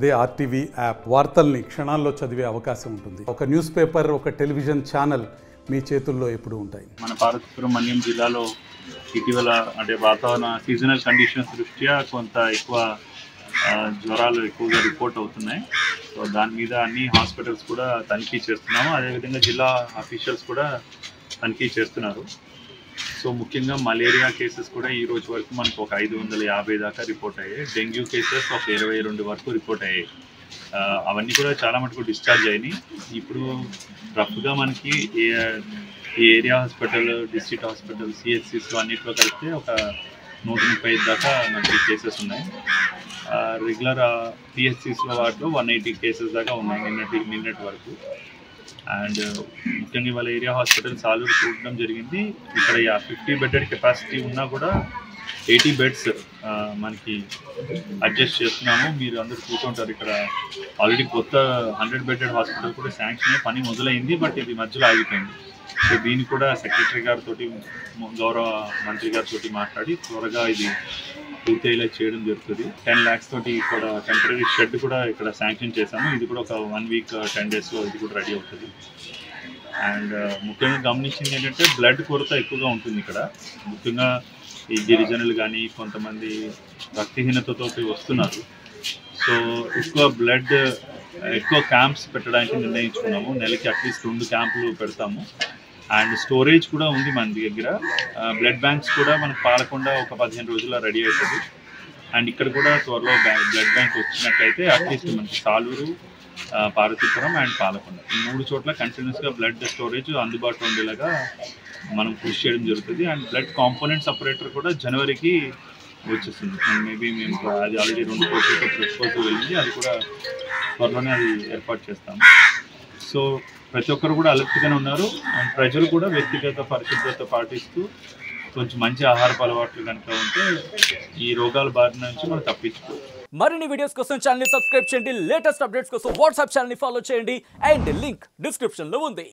అదే RTV app వార్తల్ని క్షణాల్లో చదివే అవకాశం ఉంటుంది. ఒక న్యూస్ పేపర్, ఒక టెలివిజన్ ఛానల్ మీ చేతుల్లో ఎప్పుడూ ఉంటాయి. మన పార్వతీపురం మన్యం జిల్లాలో ఇటీవల అంటే వాతావరణ సీజనల్ కండిషన్స్ దృష్ట్యా కొంత ఎక్కువ జ్వరాలు ఎక్కువగా రిపోర్ట్ అవుతున్నాయి. సో దాని మీద అన్ని హాస్పిటల్స్ కూడా తనిఖీ చేస్తున్నాము. అదేవిధంగా జిల్లా అఫీషియల్స్ కూడా తనిఖీ చేస్తున్నారు. సో ముఖ్యంగా మలేరియా కేసెస్ కూడా ఈ రోజు వరకు మనకు ఒక 550 దాకా రిపోర్ట్ అయ్యాయి. డెంగ్యూ కేసెస్ ఒక 22 వరకు రిపోర్ట్ అయ్యాయి. అవన్నీ కూడా చాలా మటుకు డిశ్చార్జ్ అయినాయి. ఇప్పుడు రఫ్గా మనకి ఈ ఏరియా హాస్పిటల్, డిస్ట్రిక్ట్ హాస్పిటల్, సిహెచ్సిస్ అన్నింటిలో కలిపితే ఒక 135 దాకా మనకి కేసెస్ ఉన్నాయి. రెగ్యులర్ పిహెచ్సిస్లో వాటిలో 180 కేసెస్ దాకా ఉన్నాయి నిన్నటి వరకు. అండ్ ముఖ్యంగా ఇవాళ ఏరియా హాస్పిటల్ సాలూరు చూడడం జరిగింది. ఇక్కడ 50 బెడెడ్ కెపాసిటీ ఉన్నా కూడా 80 బెడ్స్ మనకి అడ్జస్ట్ చేస్తున్నాము. మీరు అందరూ చూసుకుంటారు, ఇక్కడ ఆల్రెడీ కొత్త 100 బెడెడ్ హాస్పిటల్ కూడా శాంక్షన్ అయ్యి పని మొదలైంది. బట్ ఇది మధ్యలో ఆగిపోయింది. సో దీన్ని కూడా సెక్రటరీ గారితో, గౌరవ మంత్రి గారితో మాట్లాడి త్వరగా ఇది పూర్తయ్యేలా చేయడం జరుగుతుంది. 10 lakhs తోటి ఇక్కడ టెంపరీ షెడ్ కూడా ఇక్కడ శాంక్షన్ చేశాము. ఇది కూడా ఒక 1 week 10 daysలో ఇది కూడా రెడీ అవుతుంది. అండ్ ముఖ్యంగా గమనించింది ఏంటంటే బ్లడ్ కొరత ఎక్కువగా ఉంటుంది ఇక్కడ. ముఖ్యంగా ఈ గిరిజనులు కానీ కొంతమంది రక్తహీనతతో వస్తున్నారు. సో ఎక్కువ క్యాంప్స్ పెట్టడానికి నిర్ణయించుకున్నాము. నెలకి అట్లీస్ట్ 2 క్యాంపులు పెడతాము. అండ్ స్టోరేజ్ కూడా ఉంది మన దగ్గర. బ్లడ్ బ్యాంక్స్ కూడా మనకు పాలకొండ ఒక 15 రోజుల్లో రెడీ అవుతుంది. అండ్ ఇక్కడ కూడా త్వరలో బ్లడ్ బ్యాంక్ వచ్చినట్లయితే అట్లీస్ట్ మనకి సాలూరు, పార్వతీపురం అండ్ పాలకొండ ఈ 3 చోట్ల కంటిన్యూస్గా బ్లడ్ స్టోరేజ్ అందుబాటులో ఉండేలాగా మనం కృషి చేయడం జరుగుతుంది. అండ్ బ్లడ్ కాంపోనెంట్ సపరేటర్ కూడా జనవరికి వచ్చేస్తుంది. మేబీ మేము అది ఆల్రెడీ 2 కోట్లతో ప్రపోజల్ వెళ్ళింది. అది కూడా త్వరలోనే అది ఏర్పాటు చేస్తాము. సో ప్రతి ఒక్కరు కూడా అలర్ట్గానే ఉన్నారు. అండ్ ప్రజలు కూడా వ్యక్తిగత పరిశుభ్రత పాటిస్తూ కొంచెం మంచి ఆహారపు అలవాట్లు కనుక ఉంటే ఈ రోగాల బారిన నుంచి మనం తప్పించుకోవచ్చు. మరిన్ని వీడియోస్ కోసం ఛానల్ ని సబ్స్క్రైబ్ చేయండి. లేటెస్ట్ అప్డేట్స్ కోసం వాట్సాప్ ఛానల్ ని ఫాలో చేయండి. అండ్ లింక్ డిస్క్రిప్షన్ లో ఉంది.